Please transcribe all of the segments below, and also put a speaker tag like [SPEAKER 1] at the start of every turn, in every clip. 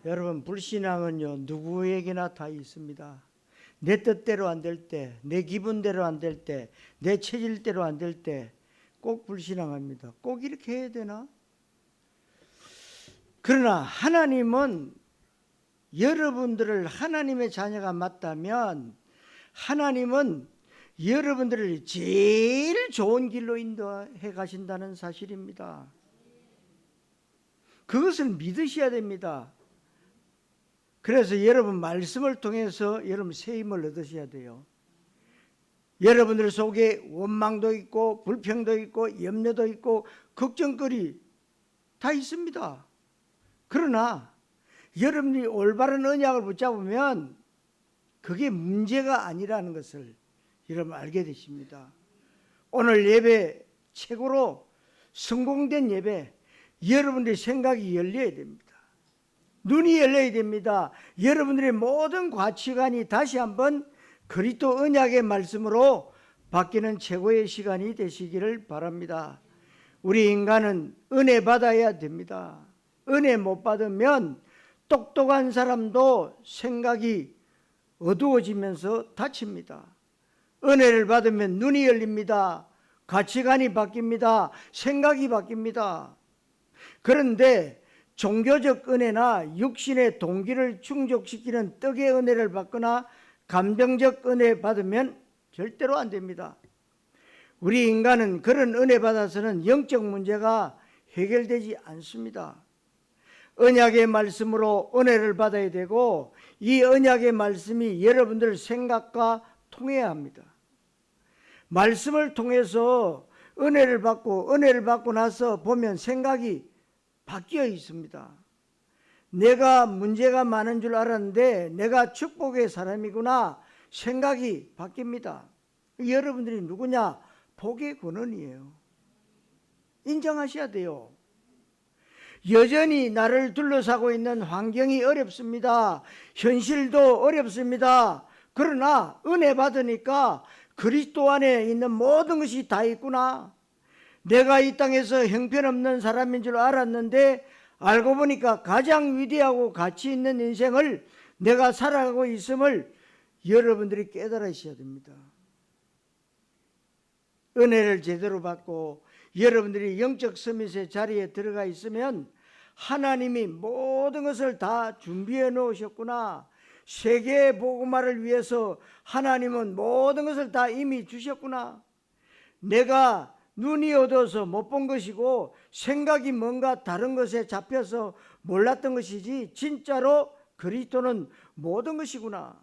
[SPEAKER 1] 여러분, 불신앙은요 누구에게나 다 있습니다. 내 뜻대로 안 될 때, 내 기분대로 안 될 때, 내 체질대로 안 될 때 꼭 불신앙합니다. 꼭 이렇게 해야 되나? 그러나 하나님은 여러분들을 하나님의 자녀가 맞다면 하나님은 여러분들을 제일 좋은 길로 인도해 가신다는 사실입니다. 그것을 믿으셔야 됩니다. 그래서 여러분 말씀을 통해서 여러분 새 힘을 얻으셔야 돼요. 여러분들 속에 원망도 있고 불평도 있고 염려도 있고 걱정거리 다 있습니다. 그러나 여러분이 올바른 언약을 붙잡으면 그게 문제가 아니라는 것을 여러분 알게 되십니다. 오늘 예배 최고로 성공된 예배, 여러분들의 생각이 열려야 됩니다. 눈이 열려야 됩니다. 여러분들의 모든 가치관이 다시 한번 그리스도 언약의 말씀으로 바뀌는 최고의 시간이 되시기를 바랍니다. 우리 인간은 은혜 받아야 됩니다. 은혜 못 받으면 똑똑한 사람도 생각이 어두워지면서 다칩니다. 은혜를 받으면 눈이 열립니다. 가치관이 바뀝니다. 생각이 바뀝니다. 그런데 종교적 은혜나 육신의 동기를 충족시키는 떡의 은혜를 받거나 감정적 은혜 받으면 절대로 안 됩니다. 우리 인간은 그런 은혜 받아서는 영적 문제가 해결되지 않습니다. 언약의 말씀으로 은혜를 받아야 되고 이 언약의 말씀이 여러분들 생각과 통해야 합니다. 말씀을 통해서 은혜를 받고 나서 보면 생각이 바뀌어 있습니다. 내가 문제가 많은 줄 알았는데 내가 축복의 사람이구나 생각이 바뀝니다. 여러분들이 누구냐? 복의 근원이에요. 인정하셔야 돼요. 여전히 나를 둘러싸고 있는 환경이 어렵습니다. 현실도 어렵습니다. 그러나 은혜 받으니까 그리스도 안에 있는 모든 것이 다 있구나. 내가 이 땅에서 형편없는 사람인 줄 알았는데 알고 보니까 가장 위대하고 가치 있는 인생을 내가 살아가고 있음을 여러분들이 깨달으셔야 됩니다. 은혜를 제대로 받고 여러분들이 영적 서밋의 자리에 들어가 있으면 하나님이 모든 것을 다 준비해 놓으셨구나. 세계의 복음화를 위해서 하나님은 모든 것을 다 이미 주셨구나. 내가 눈이 어두워서 못 본 것이고 생각이 뭔가 다른 것에 잡혀서 몰랐던 것이지 진짜로 그리스도는 모든 것이구나.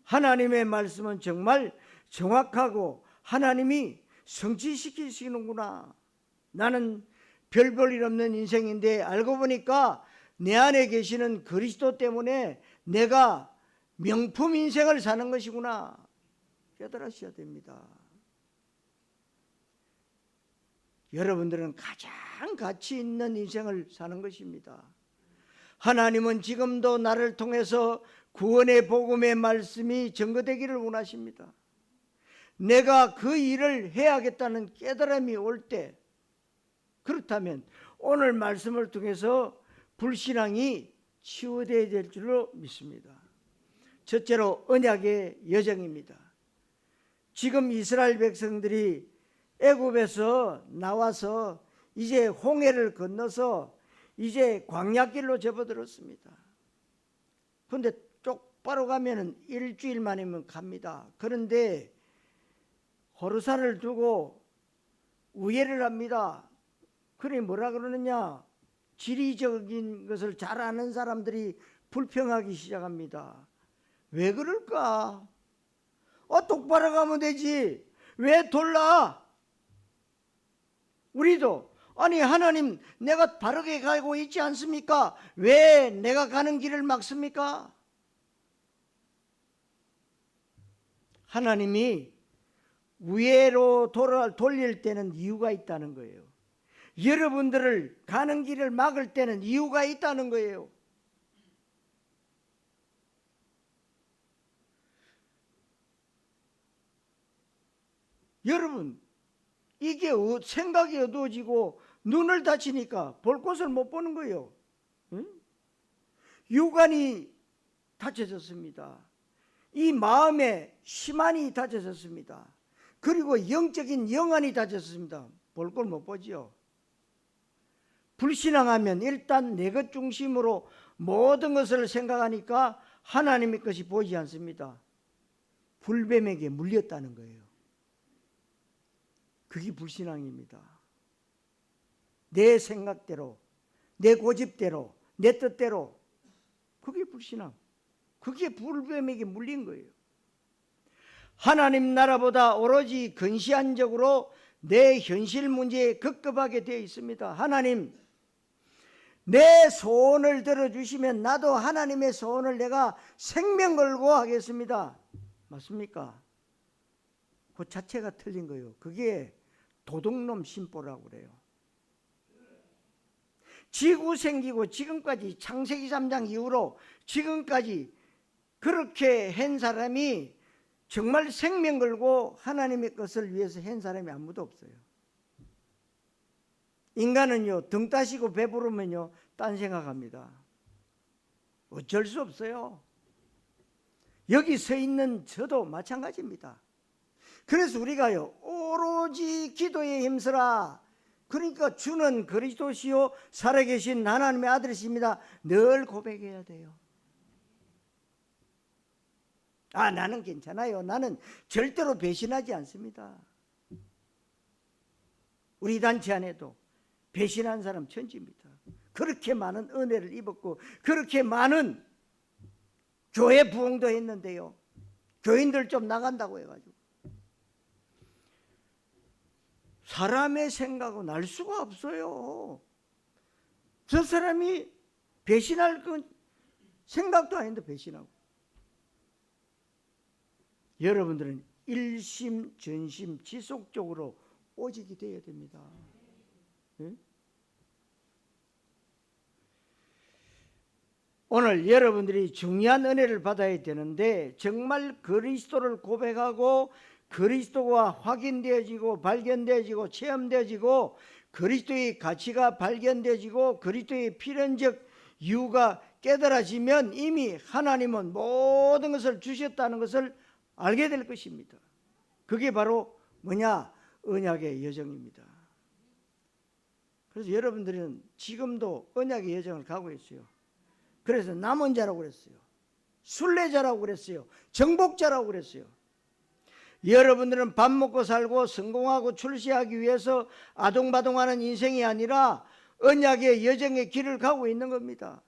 [SPEAKER 1] 하나님의 말씀은 정말 정확하고 하나님이 성취시키시는구나. 나는 별 볼 일 없는 인생인데 알고 보니까 내 안에 계시는 그리스도 때문에 내가 명품 인생을 사는 것이구나. 깨달으셔야 됩니다. 여러분들은 가장 가치 있는 인생을 사는 것입니다. 하나님은 지금도 나를 통해서 구원의 복음의 말씀이 증거되기를 원하십니다. 내가 그 일을 해야겠다는 깨달음이 올 때, 그렇다면 오늘 말씀을 통해서 불신앙이 치유되어야 될 줄로 믿습니다. 첫째로 언약의 여정입니다. 지금 이스라엘 백성들이 애굽에서 나와서 이제 홍해를 건너서 이제 광야길로 접어들었습니다. 그런데 똑바로 가면은 일주일 만이면 갑니다. 그런데 호르산을 두고 우회를 합니다. 그래 뭐라 그러느냐? 지리적인 것을 잘 아는 사람들이 불평하기 시작합니다. 왜 그럴까? 똑바로 가면 되지. 왜 돌라? 우리도 아니 하나님 내가 바르게 가고 있지 않습니까? 왜 내가 가는 길을 막습니까? 하나님이 우회로 돌릴 때는 이유가 있다는 거예요. 여러분들을 가는 길을 막을 때는 이유가 있다는 거예요. 여러분 이게 생각이 어두워지고 눈을 다치니까 볼 곳을 못 보는 거예요. 응? 육안이 다쳐졌습니다. 이 마음의 심안이 다쳐졌습니다. 그리고 영적인 영안이 다쳤습니다. 볼 걸 못 보지요. 불신앙하면 일단 내 것 중심으로 모든 것을 생각하니까 하나님의 것이 보이지 않습니다. 불뱀에게 물렸다는 거예요. 그게 불신앙입니다. 내 생각대로, 내 고집대로, 내 뜻대로, 그게 불신앙. 그게 불뱀에게 물린 거예요. 하나님 나라보다 오로지 근시안적으로 내 현실 문제에 급급하게 되어 있습니다. 하나님, 내 소원을 들어주시면 나도 하나님의 소원을 내가 생명 걸고 하겠습니다. 맞습니까? 그 자체가 틀린 거예요. 그게 도둑놈 심보라고 그래요. 지구 생기고 지금까지 창세기 3장 이후로 지금까지 그렇게 한 사람이 정말 생명 걸고 하나님의 것을 위해서 한 사람이 아무도 없어요. 인간은요, 등 따시고 배부르면요, 딴 생각합니다. 어쩔 수 없어요. 여기 서 있는 저도 마찬가지입니다. 그래서 우리가요, 오로지 기도에 힘쓰라. 그러니까 주는 그리스도시요 살아계신 하나님의 아들이십니다. 늘 고백해야 돼요. 아, 나는 괜찮아요. 나는 절대로 배신하지 않습니다. 우리 단체 안에도 배신한 사람 천지입니다. 그렇게 많은 은혜를 입었고 그렇게 많은 교회 부흥도 했는데요, 교인들 좀 나간다고 해가지고 사람의 생각은 알 수가 없어요. 저 사람이 배신할 건 생각도 아닌데 배신하고. 여러분들은 일심 전심 지속적으로 오직이 되어야 됩니다. 네? 오늘 여러분들이 중요한 은혜를 받아야 되는데 정말 그리스도를 고백하고 그리스도가 확인되어지고 발견되어지고 체험되어지고 그리스도의 가치가 발견되어지고 그리스도의 필연적 이유가 깨달아지면 이미 하나님은 모든 것을 주셨다는 것을 알게 될 것입니다. 그게 바로 뭐냐? 언약의 여정입니다. 그래서 여러분들은 지금도 언약의 여정을 가고 있어요. 그래서 남원자라고 그랬어요. 순례자라고 그랬어요. 정복자라고 그랬어요. 여러분들은 밥 먹고 살고 성공하고 출세하기 위해서 아동바동하는 인생이 아니라 언약의 여정의 길을 가고 있는 겁니다.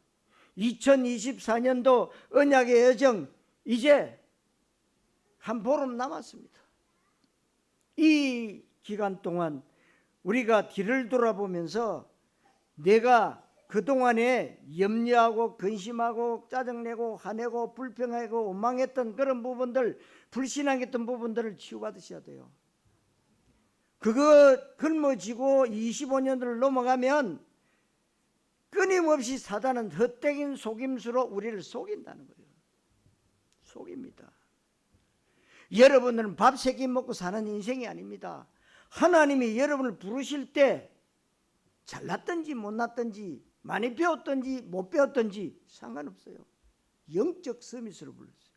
[SPEAKER 1] 2024년도 언약의 여정 이제 한 보름 남았습니다. 이 기간 동안 우리가 뒤를 돌아보면서 내가 그동안에 염려하고 근심하고 짜증내고 화내고 불평하고 원망했던 그런 부분들, 불신앙했던 부분들을 치유받으셔야 돼요. 그거 짊어지고 25년을 넘어가면 끊임없이 사단은 헛되긴 속임수로 우리를 속인다는 거예요. 속입니다. 여러분들은 밥 3끼 먹고 사는 인생이 아닙니다. 하나님이 여러분을 부르실 때 잘났든지 못났든지 많이 배웠든지 못 배웠든지 상관없어요. 영적 서밋으로 불렀어요.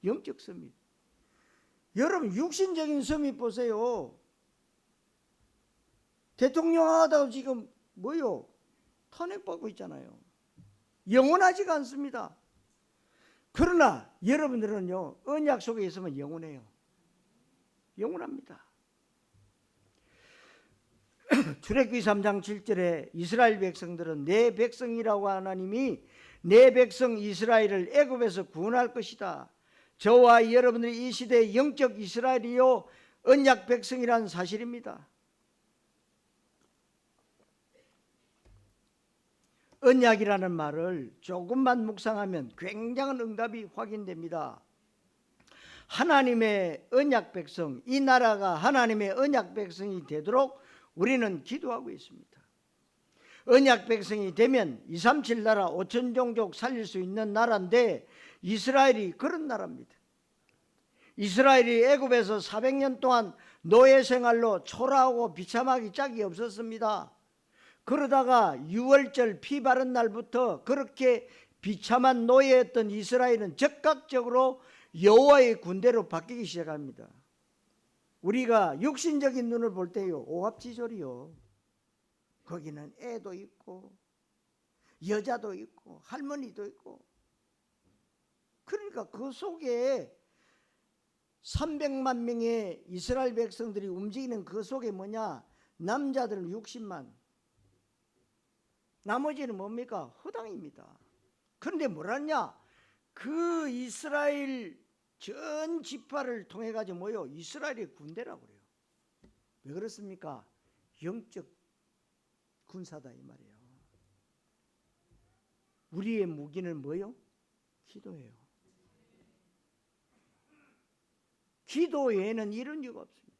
[SPEAKER 1] 영적 서밋. 여러분 육신적인 서밋 보세요. 대통령 하다가 지금 뭐요? 탄핵받고 있잖아요. 영원하지가 않습니다. 그러나 여러분들은요, 언약 속에 있으면 영원해요. 영원합니다. 출애굽기 3장 7절에 이스라엘 백성들은 내 백성이라고 하나님이 내 백성 이스라엘을 애굽에서 구원할 것이다. 저와 여러분들이 이 시대의 영적 이스라엘이요 언약 백성이라는 사실입니다. 언약이라는 말을 조금만 묵상하면 굉장한 응답이 확인됩니다. 하나님의 언약 백성, 이 나라가 하나님의 언약 백성이 되도록 우리는 기도하고 있습니다. 언약 백성이 되면 237 나라 5천 종족 살릴 수 있는 나라인데 이스라엘이 그런 나라입니다. 이스라엘이 애굽에서 400년 동안 노예 생활로 초라하고 비참하기 짝이 없었습니다. 그러다가 유월절 피 바른 날부터 그렇게 비참한 노예였던 이스라엘은 즉각적으로 여호와의 군대로 바뀌기 시작합니다. 우리가 육신적인 눈을 볼 때요, 오합지졸이요. 거기는 애도 있고 여자도 있고 할머니도 있고, 그러니까 그 속에 300만 명의 이스라엘 백성들이 움직이는 그 속에 뭐냐, 남자들 60만, 나머지는 뭡니까? 허당입니다. 그런데 뭐라냐, 그 이스라엘 전 지파를 통해 가지고 뭐요, 이스라엘의 군대라고 그래요. 왜 그렇습니까? 영적 군사다 이 말이에요. 우리의 무기는 뭐요? 기도예요. 기도 외에는 이런 이유가 없습니다.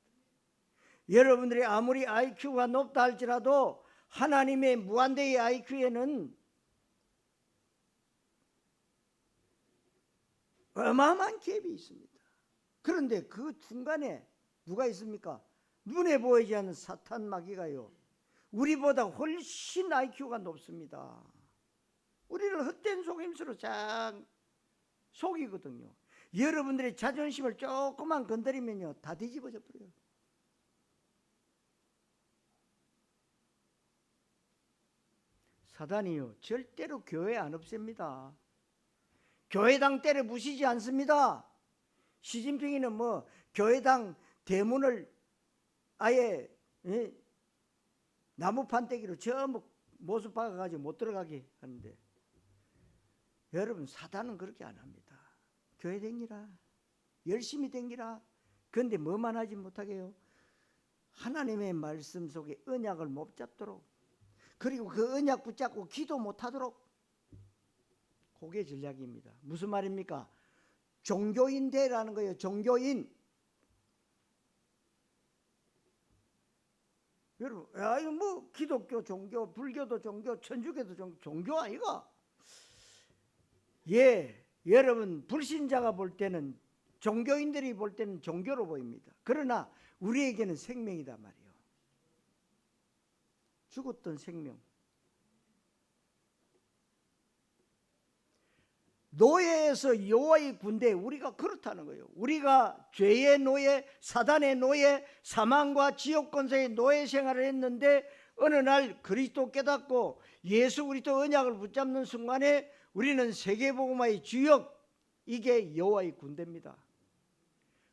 [SPEAKER 1] 여러분들이 아무리 IQ가 높다 할지라도 하나님의 무한대의 IQ에는 어마어마한 갭이 있습니다. 그런데 그 중간에 누가 있습니까? 눈에 보이지 않는 사탄 마귀가요, 우리보다 훨씬 IQ가 높습니다. 우리를 헛된 속임수로 쫙 속이거든요. 여러분들의 자존심을 조금만 건드리면요, 다 뒤집어져 버려요. 사단이요, 절대로 교회 안 없앱니다. 교회당 때려 부시지 않습니다. 시진핑이는 뭐 교회당 대문을 아예 나무 판때기로 전부 모수 박아가지고 못 들어가게 하는데, 여러분 사단은 그렇게 안 합니다. 교회 댕기라, 열심히 댕기라. 그런데 뭐만 하지 못하게요, 하나님의 말씀 속에 언약을 못 잡도록, 그리고 그 언약 붙잡고 기도 못하도록, 그게 전략입니다. 무슨 말입니까? 종교인 되라는 거예요. 종교인. 여러분, 이거 뭐 기독교 종교, 불교도 종교, 천주교도 종교 아이가? 예, 여러분 불신자가 볼 때는, 종교인들이 볼 때는 종교로 보입니다. 그러나 우리에게는 생명이다 말이에요. 죽었던 생명. 노예에서 여호와의 군대, 우리가 그렇다는 거예요. 우리가 죄의 노예, 사단의 노예, 사망과 지옥 권세의 노예 생활을 했는데, 어느 날 그리스도 깨닫고 예수 그리스도 언약을 붙잡는 순간에 우리는 세계복음화의 주역, 이게 여호와의 군대입니다.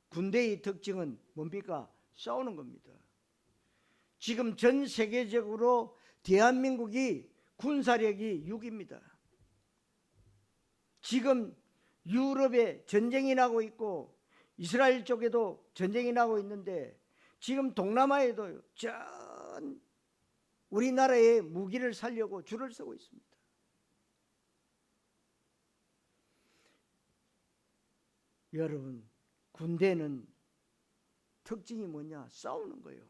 [SPEAKER 1] 군대의 특징은 뭡니까? 싸우는 겁니다. 지금 전 세계적으로 대한민국이 군사력이 6입니다. 지금 유럽에 전쟁이 나고 있고 이스라엘 쪽에도 전쟁이 나고 있는데, 지금 동남아에도 전 우리나라의 무기를 살려고 줄을 서고 있습니다. 여러분, 군대는 특징이 뭐냐? 싸우는 거예요.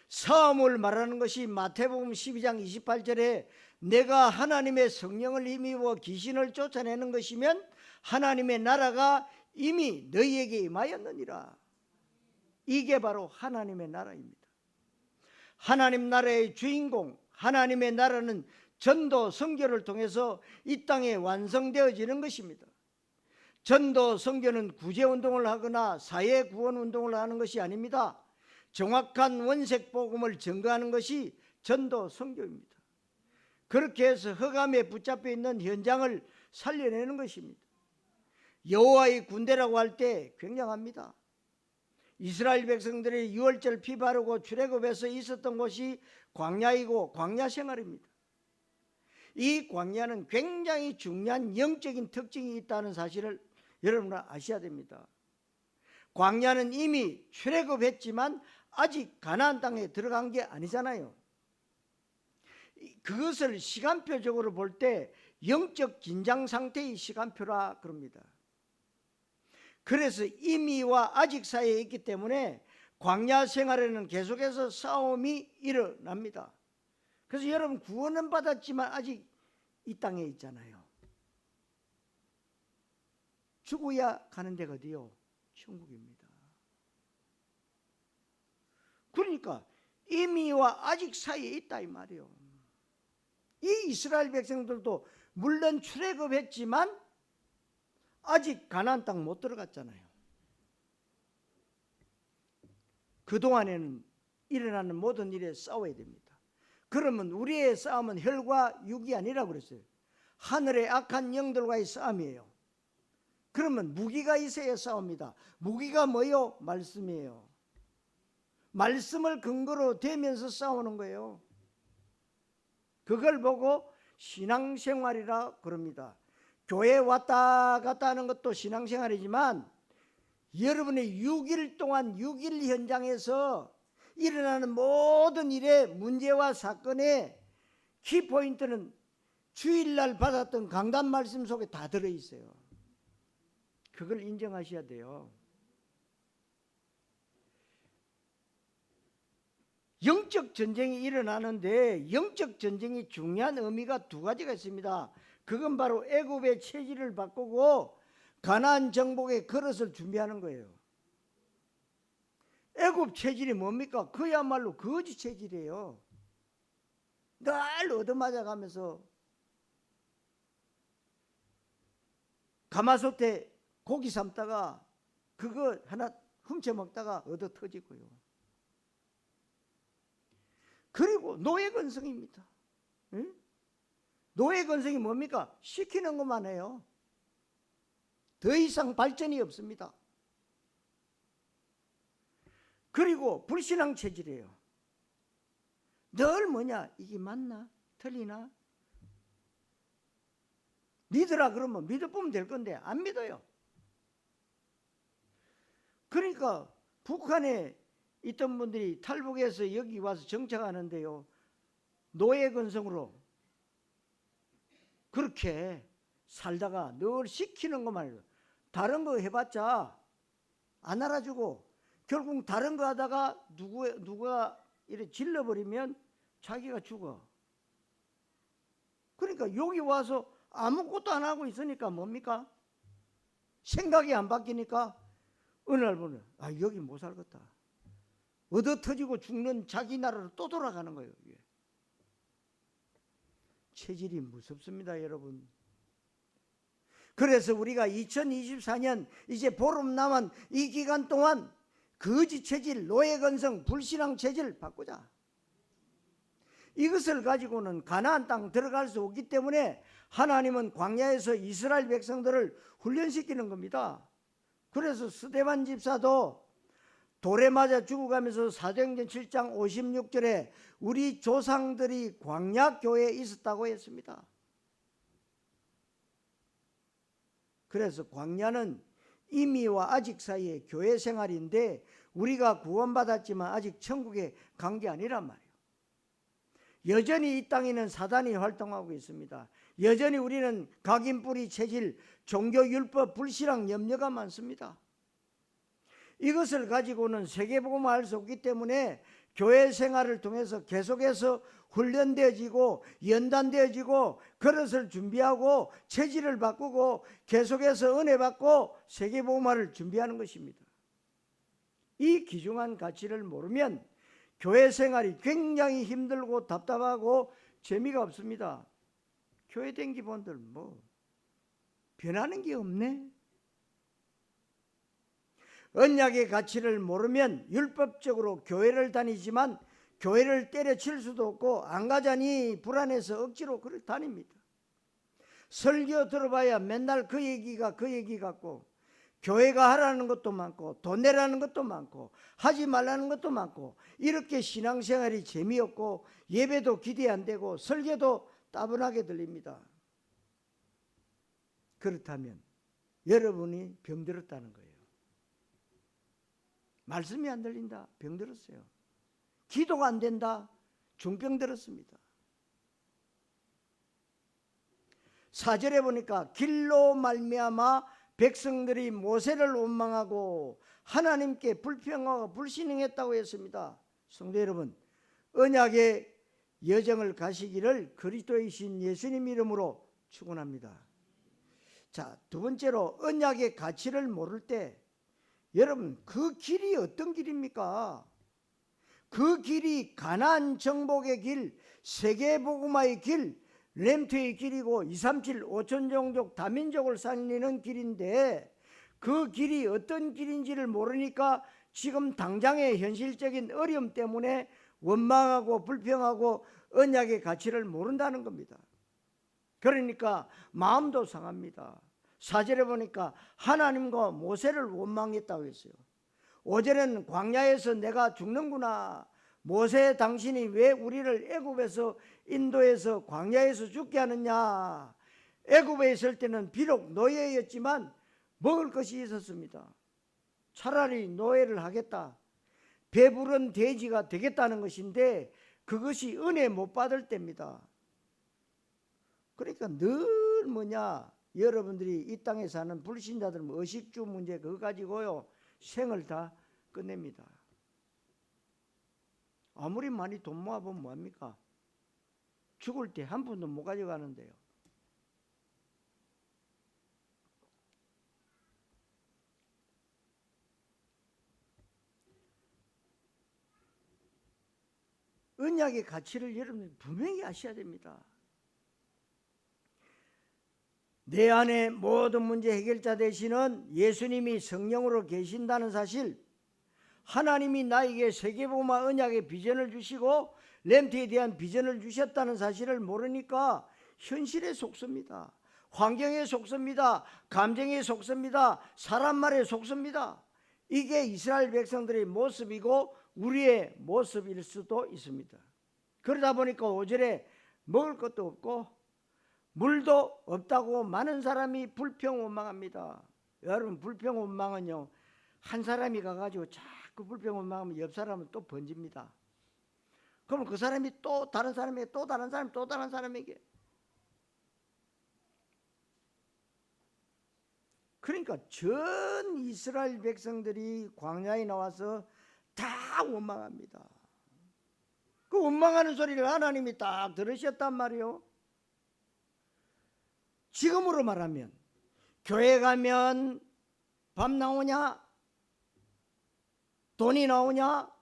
[SPEAKER 1] 싸움을 말하는 것이 마태복음 12장 28절에 내가 하나님의 성령을 힘입어 귀신을 쫓아내는 것이면 하나님의 나라가 이미 너희에게 임하였느니라. 이게 바로 하나님의 나라입니다. 하나님 나라의 주인공, 하나님의 나라는 전도 선교를 통해서 이 땅에 완성되어지는 것입니다. 전도 선교는 구제운동을 하거나 사회구원운동을 하는 것이 아닙니다. 정확한 원색 복음을 전거하는 것이 전도 선교입니다. 그렇게 해서 흑암에 붙잡혀 있는 현장을 살려내는 것입니다. 여호와의 군대라고 할 때 굉장합니다. 이스라엘 백성들이 유월절 피 바르고 출애굽에서 있었던 곳이 광야이고 광야 생활입니다. 이 광야는 굉장히 중요한 영적인 특징이 있다는 사실을 여러분은 아셔야 됩니다. 광야는 이미 출애굽했지만 아직 가나안 땅에 들어간 게 아니잖아요. 그것을 시간표적으로 볼 때 영적 긴장 상태의 시간표라 그럽니다. 그래서 이미와 아직 사이에 있기 때문에 광야 생활에는 계속해서 싸움이 일어납니다. 그래서 여러분 구원은 받았지만 아직 이 땅에 있잖아요. 죽어야 가는 데가 어디요? 천국입니다. 그러니까 이미와 아직 사이에 있다 이 말이요. 이 이스라엘 백성들도 물론 출애굽했지만 아직 가나안 땅 못 들어갔잖아요. 그동안에는 일어나는 모든 일에 싸워야 됩니다. 그러면 우리의 싸움은 혈과 육이 아니라 그랬어요. 하늘의 악한 영들과의 싸움이에요. 그러면 무기가 있어야 싸웁니다. 무기가 뭐요? 말씀이에요. 말씀을 근거로 대면서 싸우는 거예요. 그걸 보고 신앙생활이라 그럽니다. 교회 왔다 갔다 하는 것도 신앙생활이지만 여러분의 6일 동안 6일 현장에서 일어나는 모든 일의 문제와 사건의 키포인트는 주일날 받았던 강단 말씀 속에 다 들어있어요. 그걸 인정하셔야 돼요. 영적 전쟁이 일어나는데 영적 전쟁이 중요한 의미가 두 가지가 있습니다. 그건 바로 애굽의 체질을 바꾸고 가나안 정복의 그릇을 준비하는 거예요. 애굽 체질이 뭡니까? 그야말로 거지 체질이에요. 늘 얻어맞아가면서 가마솥에 고기 삶다가 그거 하나 훔쳐 먹다가 얻어 터지고요. 그리고 노예 근성입니다. 응? 노예 근성이 뭡니까? 시키는 것만 해요. 더 이상 발전이 없습니다. 그리고 불신앙 체질이에요. 늘 뭐냐? 이게 맞나? 틀리나? 믿으라 그러면 믿어보면 될 건데 안 믿어요. 그러니까 북한에 있던 분들이 탈북해서 여기 와서 정착하는데요. 노예 근성으로 그렇게 살다가 늘 시키는 것만 해요. 다른 거 해봤자 안 알아주고 결국 다른 거 하다가 누가 이렇게 질러버리면 자기가 죽어. 그러니까 여기 와서 아무것도 안 하고 있으니까 뭡니까? 생각이 안 바뀌니까 어느 날 보면 여기 못 살겠다. 얻어 터지고 죽는 자기 나라로 또 돌아가는 거예요. 이게. 체질이 무섭습니다, 여러분. 그래서 우리가 2024년 이제 보름 남은 이 기간 동안 거지 체질, 노예 근성, 불신앙 체질 바꾸자. 이것을 가지고는 가나안 땅 들어갈 수 없기 때문에 하나님은 광야에서 이스라엘 백성들을 훈련시키는 겁니다. 그래서 스데반 집사도 돌에 맞아 죽어가면서 사도행전 7장 56절에 우리 조상들이 광야 교회에 있었다고 했습니다. 그래서 광야는 이미와 아직 사이의 교회 생활인데 우리가 구원받았지만 아직 천국에 간 게 아니란 말이에요. 여전히 이 땅에는 사단이 활동하고 있습니다. 여전히 우리는 각인뿌리 체질, 종교율법, 불신앙 염려가 많습니다. 이것을 가지고는 세계복음을 할 수 없기 때문에 교회 생활을 통해서 계속해서 훈련되어지고 연단되어지고 그릇을 준비하고 체질을 바꾸고 계속해서 은혜 받고 세계복음화를 준비하는 것입니다. 이 귀중한 가치를 모르면 교회 생활이 굉장히 힘들고 답답하고 재미가 없습니다. 교회 댕기 분들 뭐 변하는 게 없네. 언약의 가치를 모르면 율법적으로 교회를 다니지만 교회를 때려칠 수도 없고 안 가자니 불안해서 억지로 그를 다닙니다. 설교 들어봐야 맨날 그 얘기 같고 교회가 하라는 것도 많고 돈 내라는 것도 많고 하지 말라는 것도 많고 이렇게 신앙생활이 재미없고 예배도 기대 안 되고 설교도 따분하게 들립니다. 그렇다면 여러분이 병들었다는 거예요. 말씀이 안 들린다. 병들었어요. 기도가 안 된다. 중병 들었습니다. 4절에 보니까 길로 말미암아 백성들이 모세를 원망하고 하나님께 불평하고 불신앙했다고 했습니다. 성도 여러분, 언약의 여정을 가시기를 그리스도이신 예수님 이름으로 축원합니다. 자, 두 번째로 언약의 가치를 모를 때 여러분 그 길이 어떤 길입니까? 그 길이 가나안 정복의 길, 세계복음화의 길, 렘트의 길이고 237 5천 종족 다민족을 살리는 길인데 그 길이 어떤 길인지를 모르니까 지금 당장의 현실적인 어려움 때문에 원망하고 불평하고 언약의 가치를 모른다는 겁니다. 그러니까 마음도 상합니다. 4절에 보니까 하나님과 모세를 원망했다고 했어요. 5절에는 광야에서 내가 죽는구나. 모세 당신이 왜 우리를 애굽에서 인도에서 광야에서 죽게 하느냐. 애굽에 있을 때는 비록 노예였지만 먹을 것이 있었습니다. 차라리 노예를 하겠다. 배부른 돼지가 되겠다는 것인데 그것이 은혜 못 받을 때입니다. 그러니까 늘 뭐냐, 여러분들이 이 땅에 사는 불신자들은 의식주 문제 그거 가지고요 생을 다 끝냅니다. 아무리 많이 돈 모아보면 뭐합니까? 죽을 때 한 푼도 못 가져가는데요. 언약의 가치를 여러분이 분명히 아셔야 됩니다. 내 안에 모든 문제 해결자 되시는 예수님이 성령으로 계신다는 사실, 하나님이 나에게 세계복음화 언약의 비전을 주시고 렘트에 대한 비전을 주셨다는 사실을 모르니까 현실에 속습니다. 환경에 속습니다. 감정에 속습니다. 사람 말에 속습니다. 이게 이스라엘 백성들의 모습이고 우리의 모습일 수도 있습니다. 그러다 보니까 5절에 먹을 것도 없고 물도 없다고 많은 사람이 불평원망합니다. 여러분, 불평원망은요, 한 사람이 가가지고 자꾸 불평원망하면 옆 사람은 또 번집니다. 그러면 그 사람이 또 다른 사람에게, 또 다른 사람, 또 다른 사람에게. 그러니까 전 이스라엘 백성들이 광야에 나와서 다 원망합니다. 그 원망하는 소리를 하나님이 딱 들으셨단 말이에요. 지금으로 말하면 교회 가면 밥 나오냐? 돈이 나오냐?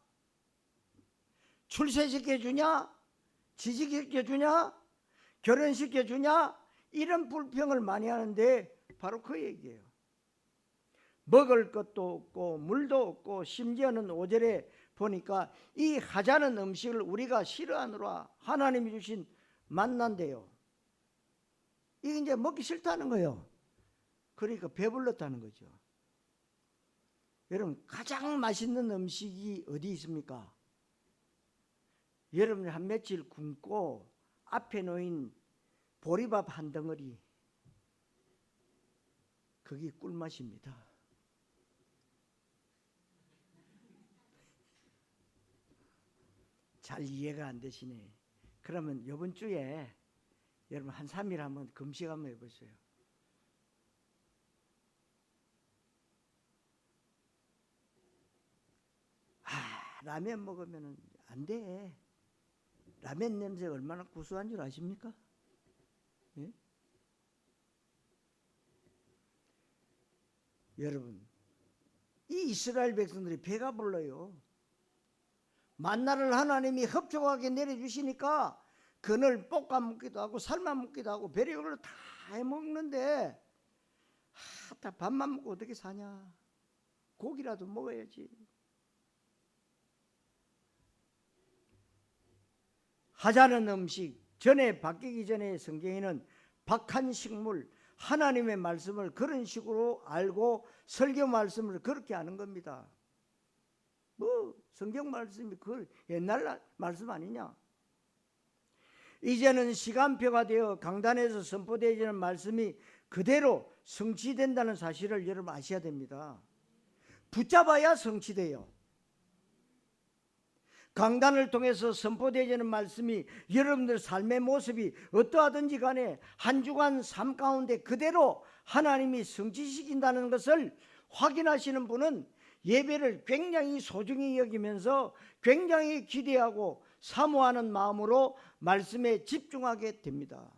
[SPEAKER 1] 출세시켜주냐? 취직시켜주냐? 결혼시켜주냐? 이런 불평을 많이 하는데 바로 그 얘기예요. 먹을 것도 없고 물도 없고 심지어는 5절에 보니까 이 하자는 음식을 우리가 싫어하느라 하나님이 주신 만난대요. 이게 이제 먹기 싫다는 거예요. 그러니까 배불렀다는 거죠. 여러분, 가장 맛있는 음식이 어디 있습니까? 여러분이 한 며칠 굶고 앞에 놓인 보리밥 한 덩어리, 그게 꿀맛입니다. 잘 이해가 안 되시네. 그러면 이번 주에 여러분 한 3일 한번 금식 한번 해보세요. 라면 먹으면 안 돼. 라면 냄새가 얼마나 구수한 줄 아십니까? 예? 여러분, 이 이스라엘 백성들이 배가 불러요. 만나를 하나님이 흡족하게 내려주시니까 그늘 볶아 먹기도 하고 삶아 먹기도 하고 별의별로 다 해먹는데 다 밥만 먹고 어떻게 사냐. 고기라도 먹어야지. 하자는 음식, 전에 바뀌기 전에 성경에는 박한 식물, 하나님의 말씀을 그런 식으로 알고 설교 말씀을 그렇게 하는 겁니다. 뭐 성경 말씀이 그 옛날 말씀 아니냐. 이제는 시간표가 되어 강단에서 선포되어지는 말씀이 그대로 성취된다는 사실을 여러분 아셔야 됩니다. 붙잡아야 성취돼요. 강단을 통해서 선포되어지는 말씀이 여러분들 삶의 모습이 어떠하든지 간에 한 주간 삶 가운데 그대로 하나님이 성취시킨다는 것을 확인하시는 분은 예배를 굉장히 소중히 여기면서 굉장히 기대하고 사모하는 마음으로 말씀에 집중하게 됩니다.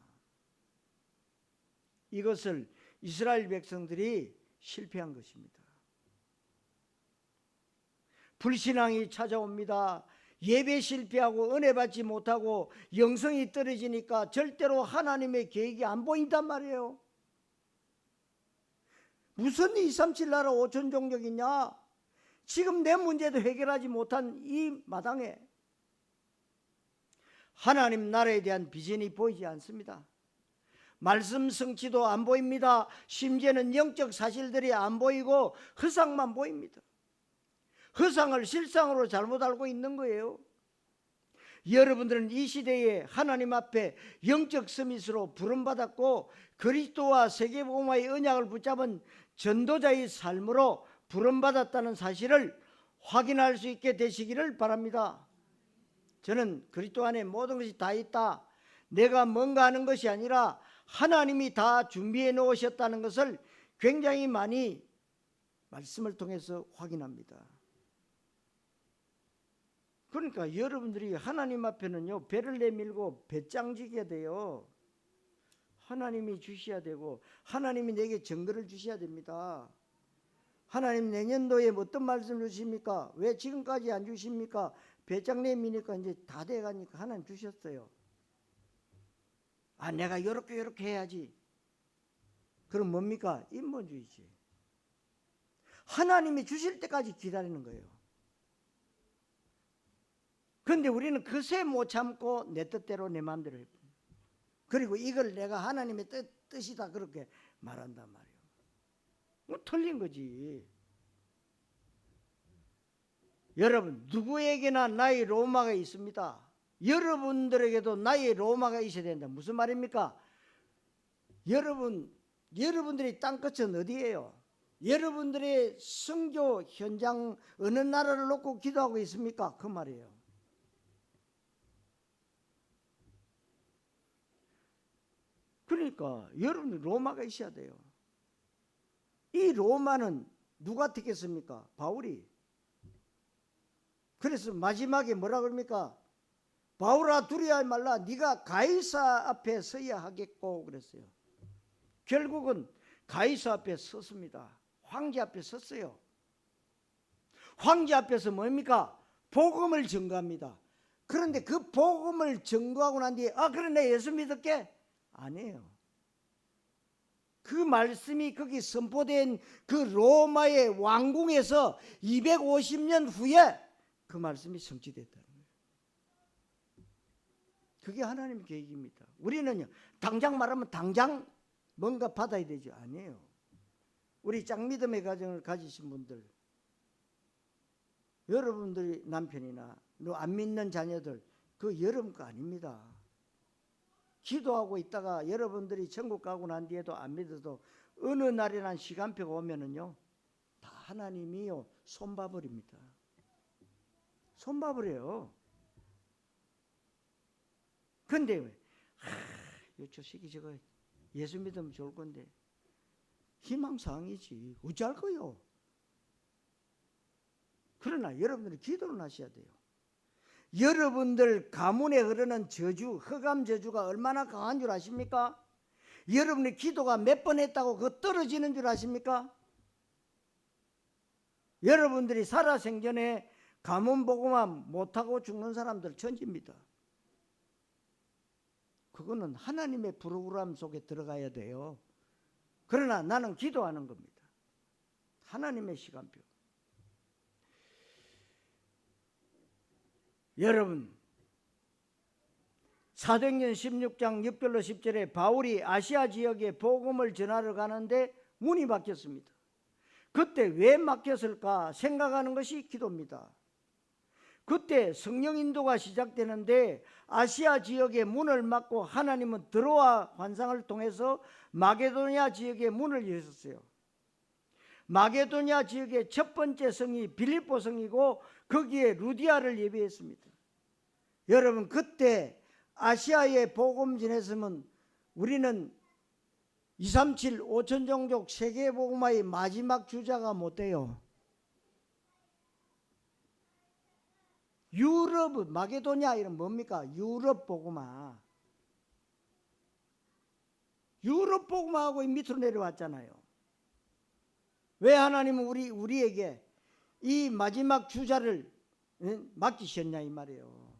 [SPEAKER 1] 이것을 이스라엘 백성들이 실패한 것입니다. 불신앙이 찾아옵니다. 예배 실패하고 은혜 받지 못하고 영성이 떨어지니까 절대로 하나님의 계획이 안 보인단 말이에요. 무슨 237 나라 5천 종족이냐? 지금 내 문제도 해결하지 못한 이 마당에 하나님 나라에 대한 비전이 보이지 않습니다. 말씀 성취도 안 보입니다. 심지어는 영적 사실들이 안 보이고 허상만 보입니다. 허상을 실상으로 잘못 알고 있는 거예요. 여러분들은 이 시대에 하나님 앞에 영적 서밋으로 부름받았고 그리스도와 세계복음화의 언약을 붙잡은 전도자의 삶으로 부름받았다는 사실을 확인할 수 있게 되시기를 바랍니다. 저는 그리스도 안에 모든 것이 다 있다, 내가 뭔가 하는 것이 아니라 하나님이 다 준비해 놓으셨다는 것을 굉장히 많이 말씀을 통해서 확인합니다. 그러니까 여러분들이 하나님 앞에는요, 배를 내밀고 배짱 지게 돼요. 하나님이 주셔야 되고 하나님이 내게 증거를 주셔야 됩니다. 하나님 내년도에 어떤 말씀을 주십니까? 왜 지금까지 안 주십니까? 배짱 내미니까 이제 다 돼가니까 하나님 주셨어요. 아, 내가 요렇게 해야지. 그럼 뭡니까? 인본주의지. 하나님이 주실 때까지 기다리는 거예요. 그런데 우리는 그새 못 참고 내 뜻대로 내 마음대로 해요. 그리고 이걸 내가 하나님의 뜻이다 그렇게 말한단 말이에요. 뭐 틀린 거지. 여러분, 누구에게나 나의 로마가 있습니다. 여러분들에게도 나의 로마가 있어야 된다. 무슨 말입니까? 여러분들이 땅끝은 어디예요? 여러분들의 선교 현장 어느 나라를 놓고 기도하고 있습니까? 그 말이에요. 그러니까 여러분 로마가 있어야 돼요. 이 로마는 누가 택했습니까? 바울이. 그래서 마지막에 뭐라 그럽니까? 바울아 두려워하지 말라, 네가 가이사 앞에 서야 하겠고 그랬어요. 결국은 가이사 앞에 섰습니다. 황제 앞에 섰어요. 황제 앞에서 뭡니까? 복음을 전가합니다. 그런데 그 복음을 전가하고 난 뒤에 그래 내 예수 믿을게? 아니에요. 그 말씀이 거기 선포된 그 로마의 왕궁에서 250년 후에 그 말씀이 성취됐다는 거예요. 그게 하나님의 계획입니다. 우리는요, 당장 말하면 당장 뭔가 받아야 되죠. 아니에요. 우리 짝믿음의 가정을 가지신 분들, 여러분들이 남편이나 안 믿는 자녀들, 그 여러분 거 아닙니다. 기도하고 있다가 여러분들이 천국 가고 난 뒤에도 안 믿어도 어느 날이란 시간표가 오면은요, 다 하나님이요 손봐버립니다. 손봐버려요. 근데 왜? 저 새끼 저거 예수 믿으면 좋을 건데 희망사항이지 어찌할 거요. 그러나 여러분들이 기도를 하셔야 돼요. 여러분들 가문에 흐르는 저주, 흑암 저주가 얼마나 강한 줄 아십니까? 여러분의 기도가 몇 번 했다고 그거 떨어지는 줄 아십니까? 여러분들이 살아생전에 가문 복음화 못하고 죽는 사람들 천지입니다. 그거는 하나님의 프로그램 속에 들어가야 돼요. 그러나 나는 기도하는 겁니다. 하나님의 시간표. 여러분, 사도행전 16장 6절로 10절에 바울이 아시아 지역에 복음을 전하러 가는데 문이 막혔습니다. 그때 왜 막혔을까 생각하는 것이 기도입니다. 그때 성령 인도가 시작되는데 아시아 지역의 문을 막고 하나님은 드로아 환상을 통해서 마게도냐 지역의 문을 여셨어요. 마게도냐 지역의 첫 번째 성이 빌립보 성이고 거기에 루디아를 예비했습니다. 여러분, 그때 아시아에 복음 전했으면 우리는 237 5천 종족 세계 복음화의 마지막 주자가 못 돼요. 유럽, 마게도냐 이런 뭡니까? 유럽 복음화. 유럽 복음화하고 밑으로 내려왔잖아요. 왜 하나님은 우리에게 이 마지막 주자를 맡기셨냐 이 말이에요.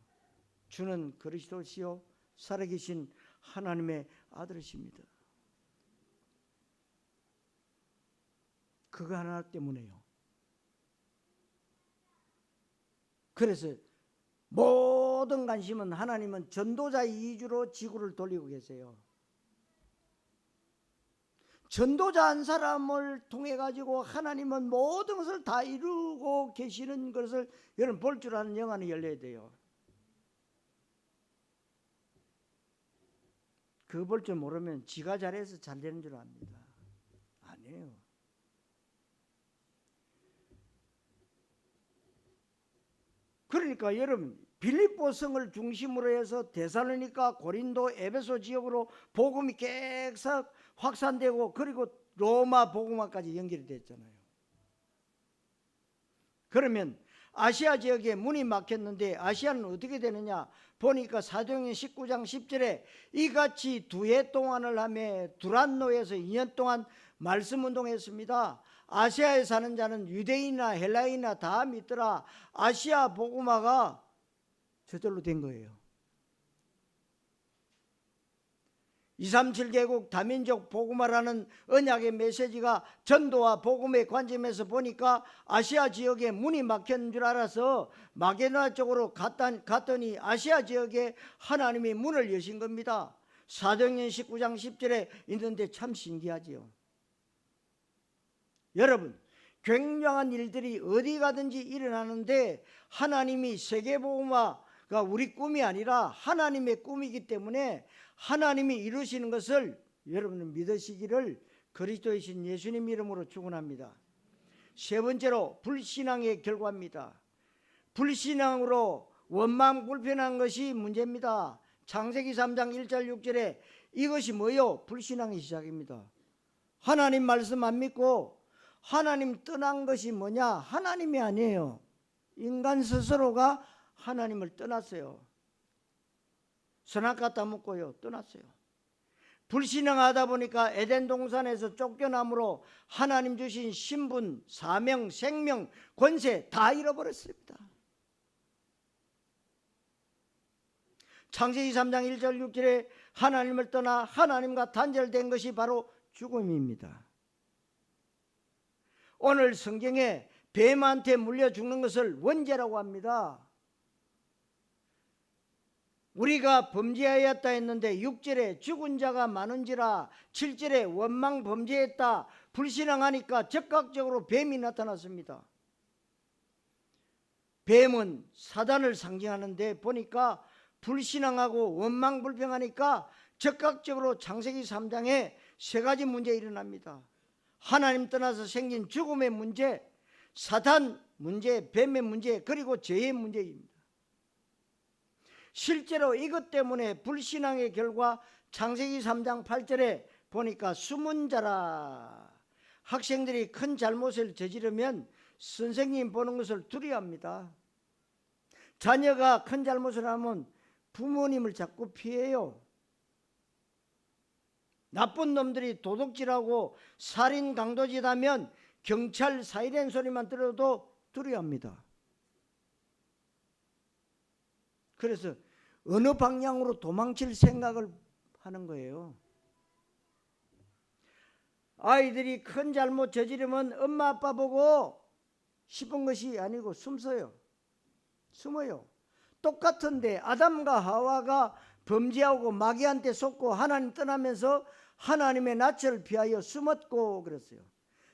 [SPEAKER 1] 주는 그리스도시요 살아계신 하나님의 아들이십니다. 그거 하나 때문에요. 그래서 모든 관심은 하나님은 전도자 이주로 지구를 돌리고 계세요. 전도자 한 사람을 통해 가지고 하나님은 모든 것을 다 이루고 계시는 것을 여러분 볼 줄 아는 영안이 열려야 돼요. 그거 볼 줄 모르면 지가 잘해서 잘 되는 줄 압니다. 아니에요. 그러니까 여러분 빌립보 성을 중심으로 해서 데살로니가, 고린도, 에베소 지역으로 복음이 계속 확산되고 그리고 로마 복음화까지 연결이 됐잖아요. 그러면 아시아 지역에 문이 막혔는데 아시아는 어떻게 되느냐 보니까 사도행전 19장 10절에 이같이 2해 동안을 하며 두란노에서 2년 동안 말씀 운동했습니다. 아시아에 사는 자는 유대인이나 헬라인이나 다 믿더라. 아시아 복음화가 저절로 된 거예요. 237개국 다민족 복음화라는 언약의 메시지가 전도와 복음의 관점에서 보니까 아시아 지역에 문이 막힌 줄 알아서 마게도나 쪽으로 갔더니 아시아 지역에 하나님이 문을 여신 겁니다. 사도행전 19장 10절에 있는데 참 신기하지요. 여러분 굉장한 일들이 어디 가든지 일어나는데 하나님이 세계복음화가 우리 꿈이 아니라 하나님의 꿈이기 때문에 하나님이 이루시는 것을 여러분은 믿으시기를 그리스도의 신 예수님 이름으로 축원합니다. 세 번째로 불신앙의 결과입니다. 불신앙으로 원망불편한 것이 문제입니다. 창세기 3장 1절 6절에 이것이 뭐요? 불신앙의 시작입니다. 하나님 말씀 안 믿고 하나님 떠난 것이 뭐냐? 하나님이 아니에요. 인간 스스로가 하나님을 떠났어요. 선악 갖다 묻고요 떠났어요. 불신앙하다 보니까 에덴 동산에서 쫓겨남으로 하나님 주신 신분, 사명, 생명, 권세 다 잃어버렸습니다. 창세기 3장 1절 6절에 하나님을 떠나 하나님과 단절된 것이 바로 죽음입니다. 오늘 성경에 뱀한테 물려 죽는 것을 원죄라고 합니다. 우리가 범죄하였다 했는데 6절에 죽은 자가 많은지라 7절에 원망 범죄했다 불신앙하니까 즉각적으로 뱀이 나타났습니다. 뱀은 사단을 상징하는데 보니까 불신앙하고 원망 불평하니까 즉각적으로 창세기 3장에 세 가지 문제 일어납니다. 하나님 떠나서 생긴 죽음의 문제, 사단 문제, 뱀의 문제, 그리고 죄의 문제입니다. 실제로 이것 때문에 불신앙의 결과 창세기 3장 8절에 보니까 숨은 자라. 학생들이 큰 잘못을 저지르면 선생님 보는 것을 두려워합니다. 자녀가 큰 잘못을 하면 부모님을 자꾸 피해요. 나쁜 놈들이 도둑질하고 살인 강도짓하면 경찰 사이렌 소리만 들어도 두려워합니다. 그래서 어느 방향으로 도망칠 생각을 하는 거예요. 아이들이 큰 잘못 저지르면 엄마 아빠 보고 싶은 것이 아니고 숨어요. 똑같은데 아담과 하와가 범죄하고 마귀한테 속고 하나님 떠나면서 하나님의 낯을 피하여 숨었고 그랬어요.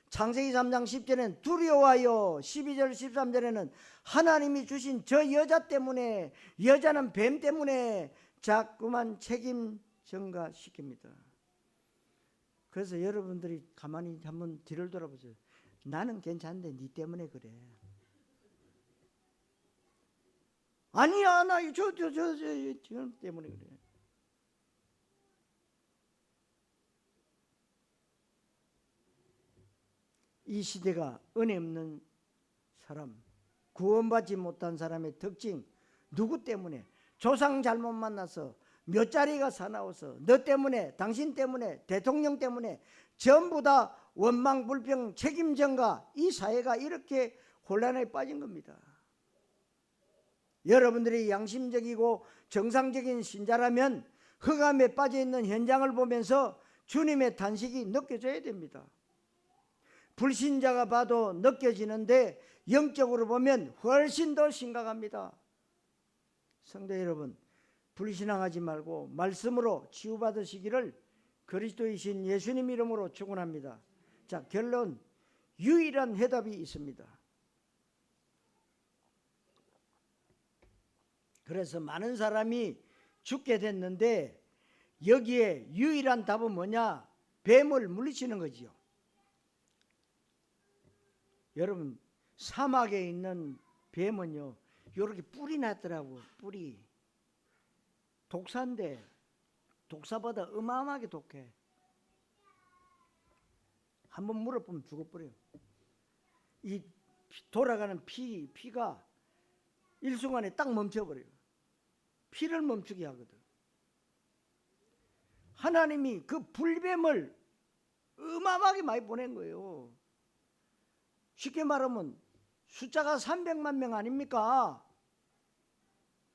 [SPEAKER 1] 창세기 3장 10절에는 두려워하여 12절 13절에는 하나님이 주신 저 여자 때문에 여자는 뱀 때문에 자꾸만 책임 전가시킵니다. 그래서 여러분들이 가만히 한번 뒤를 돌아보세요. 나는 괜찮은데 네 때문에 그래. 아니야 나 저 때문에 그래. 이 시대가 은혜 없는 사람, 구원받지 못한 사람의 특징, 누구 때문에? 조상 잘못 만나서 몇 자리가 사나워서 너 때문에, 당신 때문에, 대통령 때문에 전부 다 원망, 불평, 책임 전가, 이 사회가 이렇게 혼란에 빠진 겁니다. 여러분들이 양심적이고 정상적인 신자라면 흑암에 빠져있는 현장을 보면서 주님의 탄식이 느껴져야 됩니다. 불신자가 봐도 느껴지는데 영적으로 보면 훨씬 더 심각합니다. 성도 여러분, 불신앙하지 말고 말씀으로 치유받으시기를 그리스도이신 예수님 이름으로 축원합니다. 자, 결론, 유일한 해답이 있습니다. 그래서 많은 사람이 죽게 됐는데 여기에 유일한 답은 뭐냐? 뱀을 물리치는 거지요. 여러분, 사막에 있는 뱀은요, 이렇게 뿔이 났더라고. 뿔이 독사인데 독사보다 어마어마하게 독해. 한번 물어보면 죽어버려요. 이 돌아가는 피가 일순간에 딱 멈춰버려요. 피를 멈추게 하거든. 하나님이 그 불뱀을 어마어마하게 많이 보낸 거예요. 쉽게 말하면 숫자가 300만 명 아닙니까?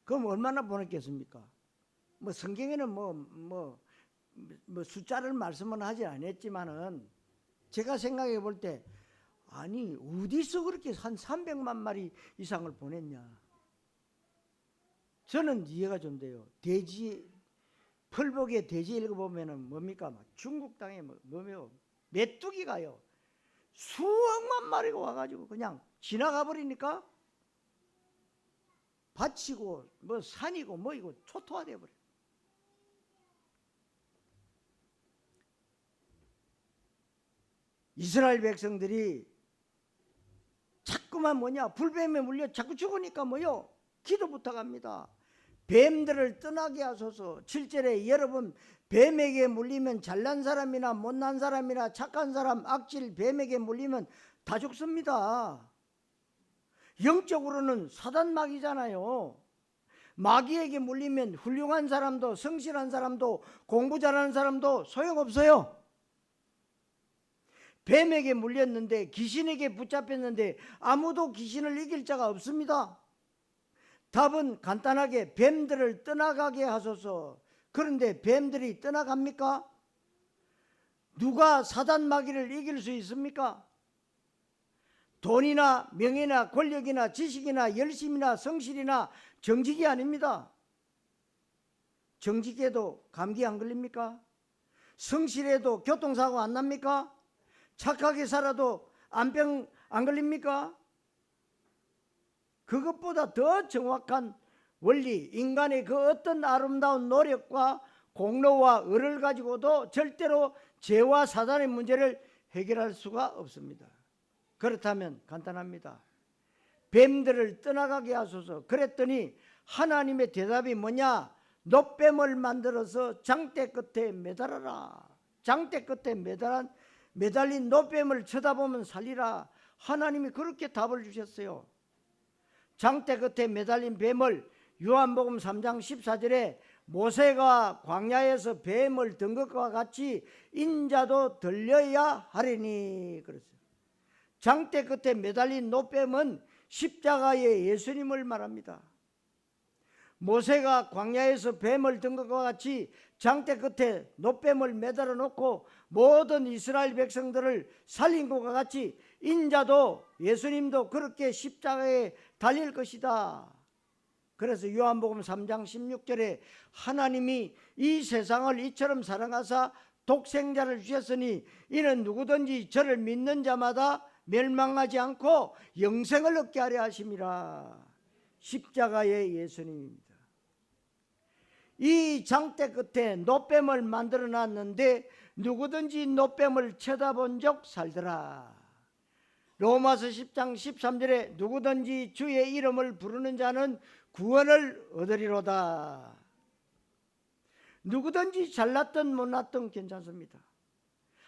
[SPEAKER 1] 그럼 얼마나 보냈겠습니까? 뭐 성경에는 뭐 숫자를 말씀은 하지 않았지만은 제가 생각해 볼 때 아니 어디서 그렇게 한 300만 마리 이상을 보냈냐? 저는 이해가 좀 돼요. 돼지 펄복의 돼지 읽어보면은 뭡니까? 막 중국 땅에 뭐며 메뚜기가요 수억만 마리가 와가지고 그냥 지나가 버리니까 밭이고 뭐 산이고 뭐이고 초토화돼 버려. 이스라엘 백성들이 자꾸만 불뱀에 물려 자꾸 죽으니까 기도 부탁합니다. 뱀들을 떠나게 하소서. 7절에 여러분 뱀에게 물리면 잘난 사람이나 못난 사람이나 착한 사람 악질 뱀에게 물리면 다 죽습니다. 영적으로는 사단 마귀잖아요. 마귀에게 물리면 훌륭한 사람도 성실한 사람도 공부 잘하는 사람도 소용없어요. 뱀에게 물렸는데 귀신에게 붙잡혔는데 아무도 귀신을 이길 자가 없습니다. 답은 간단하게 뱀들을 떠나가게 하소서. 그런데 뱀들이 떠나갑니까? 누가 사단 마귀를 이길 수 있습니까? 돈이나 명예나 권력이나 지식이나 열심이나 성실이나 정직이 아닙니다. 정직해도 감기 안 걸립니까? 성실해도 교통사고 안 납니까? 착하게 살아도 암병 안 걸립니까? 그것보다 더 정확한 원리, 인간의 그 어떤 아름다운 노력과 공로와 의를 가지고도 절대로 죄와 사단의 문제를 해결할 수가 없습니다. 그렇다면 간단합니다. 뱀들을 떠나가게 하소서. 그랬더니 하나님의 대답이 뭐냐? 놋뱀을 만들어서 장대 끝에 매달아라. 장대 끝에 매달린 놋뱀을 쳐다보면 살리라. 하나님이 그렇게 답을 주셨어요. 장대 끝에 매달린 뱀을 요한복음 3장 14절에 모세가 광야에서 뱀을 든 것과 같이 인자도 들려야 하리니 그랬어요. 장대 끝에 매달린 놋뱀은 십자가의 예수님을 말합니다. 모세가 광야에서 뱀을 든 것과 같이 장대 끝에 놋뱀을 매달아 놓고 모든 이스라엘 백성들을 살린 것과 같이 인자도 예수님도 그렇게 십자가에 달릴 것이다. 그래서 요한복음 3장 16절에 하나님이 이 세상을 이처럼 사랑하사 독생자를 주셨으니 이는 누구든지 저를 믿는 자마다 멸망하지 않고 영생을 얻게 하려 하심이라. 십자가의 예수님입니다. 이 장대 끝에 놋뱀을 만들어 놨는데 누구든지 놋뱀을 쳐다본 적 살더라. 로마서 10장 13절에 누구든지 주의 이름을 부르는 자는 구원을 얻으리로다. 누구든지 잘났든 못났든 괜찮습니다.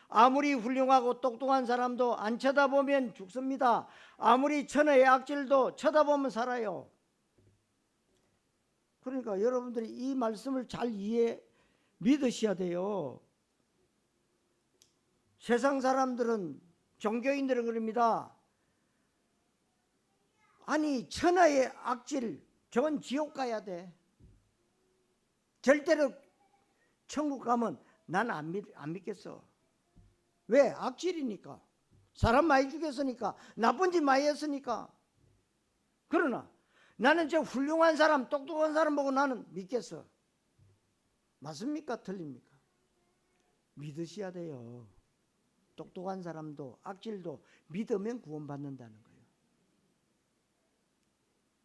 [SPEAKER 1] 아무리 훌륭하고 똑똑한 사람도 안 쳐다보면 죽습니다. 아무리 천하의 악질도 쳐다보면 살아요. 그러니까 여러분들이 이 말씀을 잘 믿으셔야 돼요. 세상 사람들은, 종교인들은 그럽니다. 아니 천하의 악질, 저건 지옥 가야 돼. 절대로 천국 가면 나는 안 믿겠어. 왜? 악질이니까. 사람 많이 죽였으니까. 나쁜 짓 많이 했으니까. 그러나 나는 저 훌륭한 사람, 똑똑한 사람 보고 나는 믿겠어. 맞습니까? 틀립니까? 믿으셔야 돼요. 똑똑한 사람도 악질도 믿으면 구원받는다는 거예요.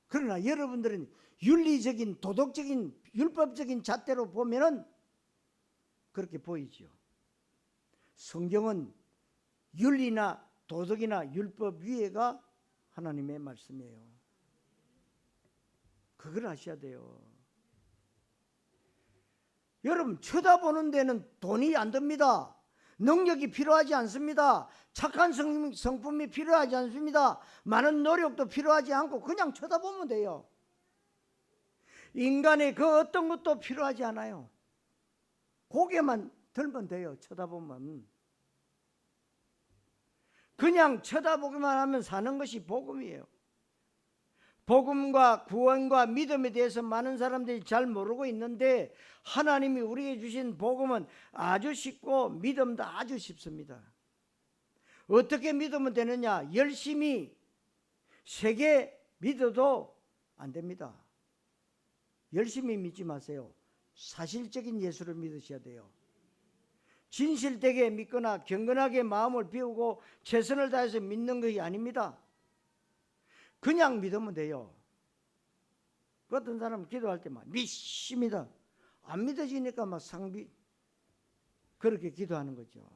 [SPEAKER 1] 그러나 여러분들은 윤리적인, 도덕적인, 율법적인 잣대로 보면은 그렇게 보이죠. 성경은 윤리나 도덕이나 율법 위에가 하나님의 말씀이에요. 그걸 아셔야 돼요. 여러분, 쳐다보는 데는 돈이 안 듭니다. 능력이 필요하지 않습니다. 착한 성품이 필요하지 않습니다. 많은 노력도 필요하지 않고 그냥 쳐다보면 돼요. 인간의 그 어떤 것도 필요하지 않아요. 고개만 들면 돼요. 쳐다보면. 그냥 쳐다보기만 하면 사는 것이 복음이에요. 복음과 구원과 믿음에 대해서 많은 사람들이 잘 모르고 있는데 하나님이 우리에게 주신 복음은 아주 쉽고 믿음도 아주 쉽습니다. 어떻게 믿으면 되느냐? 열심히 세게 믿어도 안 됩니다. 열심히 믿지 마세요. 사실적인 예수를 믿으셔야 돼요. 진실되게 믿거나 경건하게 마음을 비우고 최선을 다해서 믿는 것이 아닙니다. 그냥 믿으면 돼요. 어떤 사람은 기도할 때 막 믿습니다. 안 믿어지니까 막 상비 그렇게 기도하는 거죠.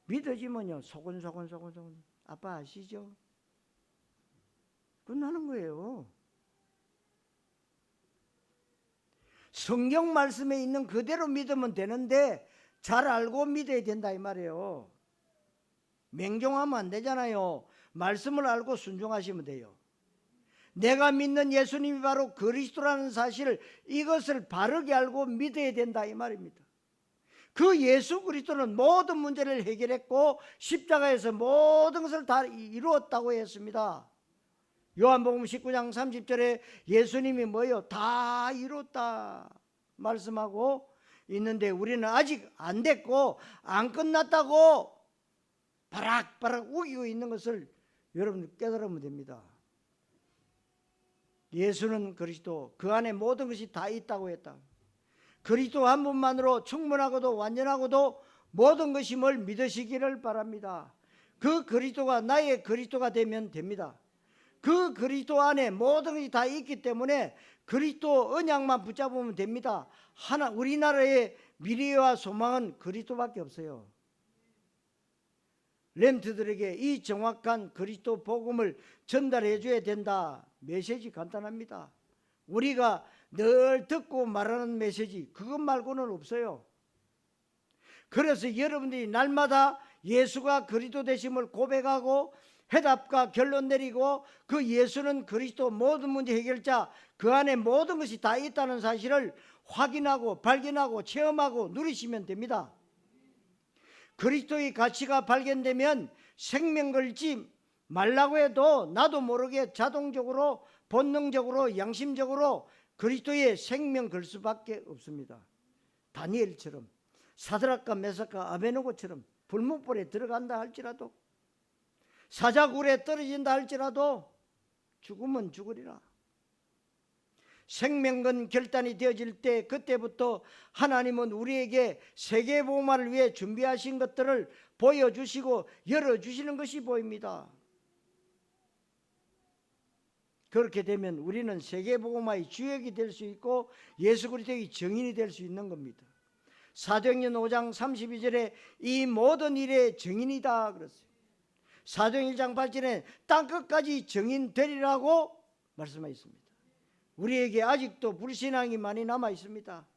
[SPEAKER 1] 믿어지면요 소곤소곤 아빠 아시죠? 끝나는 거예요. 성경 말씀에 있는 그대로 믿으면 되는데 잘 알고 믿어야 된다 이 말이에요. 맹종하면 안 되잖아요. 말씀을 알고 순종하시면 돼요. 내가 믿는 예수님이 바로 그리스도라는 사실을 이것을 바르게 알고 믿어야 된다 이 말입니다. 그 예수 그리스도는 모든 문제를 해결했고 십자가에서 모든 것을 다 이루었다고 했습니다. 요한복음 19장 30절에 예수님이 뭐예요? 다 이뤘다 말씀하고 있는데 우리는 아직 안 됐고 안 끝났다고 바락바락 우기고 있는 것을 여러분 깨달으면 됩니다. 예수는 그리스도, 그 안에 모든 것이 다 있다고 했다. 그리스도 한 분만으로 충분하고도 완전하고도 모든 것이 뭘 믿으시기를 바랍니다. 그 그리스도가 나의 그리스도가 되면 됩니다. 그 그리스도 안에 모든 것이 다 있기 때문에 그리스도 언약만 붙잡으면 됩니다. 우리나라의 미래와 소망은 그리스도밖에 없어요. 렘트들에게 이 정확한 그리스도 복음을 전달해 줘야 된다. 메시지 간단합니다. 우리가 늘 듣고 말하는 메시지 그것 말고는 없어요. 그래서 여러분들이 날마다 예수가 그리스도 되심을 고백하고 해답과 결론 내리고 그 예수는 그리스도 모든 문제 해결자, 그 안에 모든 것이 다 있다는 사실을 확인하고 발견하고 체험하고 누리시면 됩니다. 그리스도의 가치가 발견되면 생명 걸지 말라고 해도 나도 모르게 자동적으로 본능적으로 양심적으로 그리스도의 생명 걸 수밖에 없습니다. 다니엘처럼 사드락과 메삭과 아베노고처럼 불문불에 들어간다 할지라도 사자굴에 떨어진다 할지라도 죽으면 죽으리라. 생명건 결단이 되어질 때 그때부터 하나님은 우리에게 세계복음화를 위해 준비하신 것들을 보여주시고 열어주시는 것이 보입니다. 그렇게 되면 우리는 세계복음화의 주역이 될 수 있고 예수 그리스도의 증인이 될 수 있는 겁니다. 사도행전 5장 32절에 이 모든 일의 증인이다 그랬어요. 사도행전 1장 8절에 땅끝까지 증인 되리라고 말씀하고 있습니다. 우리에게 아직도 불신앙이 많이 남아 있습니다.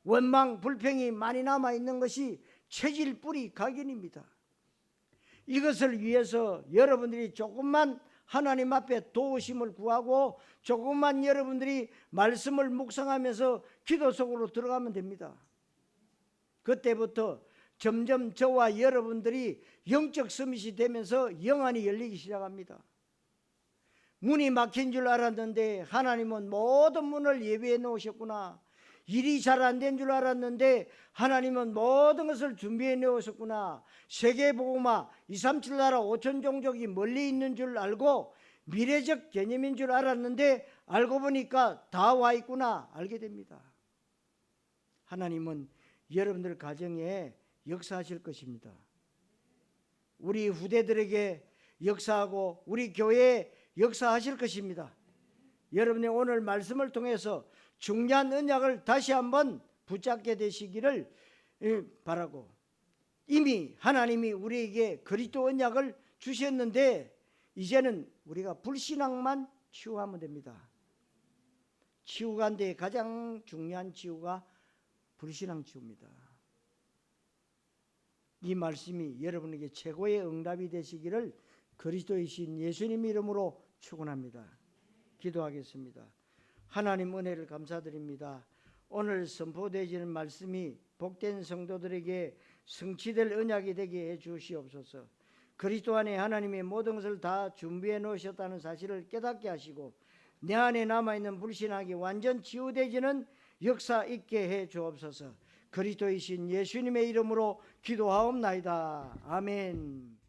[SPEAKER 1] 원망, 불평이 많이 남아 있는 것이 체질 뿌리 각인입니다. 이것을 위해서 여러분들이 조금만 하나님 앞에 도우심을 구하고 조금만 여러분들이 말씀을 묵상하면서 기도 속으로 들어가면 됩니다. 그때부터 점점 저와 여러분들이 영적 서밋이 되면서 영안이 열리기 시작합니다. 문이 막힌 줄 알았는데 하나님은 모든 문을 예비해 놓으셨구나. 일이 잘 안 된 줄 알았는데 하나님은 모든 것을 준비해 놓으셨구나. 세계복음화 237 나라 5천 종족이 멀리 있는 줄 알고 미래적 개념인 줄 알았는데 알고 보니까 다 와 있구나 알게 됩니다. 하나님은 여러분들 가정에 역사하실 것입니다. 우리 후대들에게 역사하고 우리 교회에 역사하실 것입니다. 여러분이 오늘 말씀을 통해서 중요한 언약을 다시 한번 붙잡게 되시기를 바라고, 이미 하나님이 우리에게 그리스도 언약을 주셨는데 이제는 우리가 불신앙만 치유하면 됩니다. 치유가인데 가장 중요한 치유가 불신앙 치유입니다. 이 말씀이 여러분에게 최고의 응답이 되시기를 그리스도이신 예수님 이름으로 축원합니다. 기도하겠습니다. 하나님 은혜를 감사드립니다. 오늘 선포되어지는 말씀이 복된 성도들에게 성취될 언약이 되게 해 주시옵소서. 그리스도 안에 하나님의 모든 것을 다 준비해 놓으셨다는 사실을 깨닫게 하시고 내 안에 남아있는 불신앙이 완전 치유되지는 역사 있게 해 주옵소서. 그리스도이신 예수님의 이름으로 기도하옵나이다. 아멘.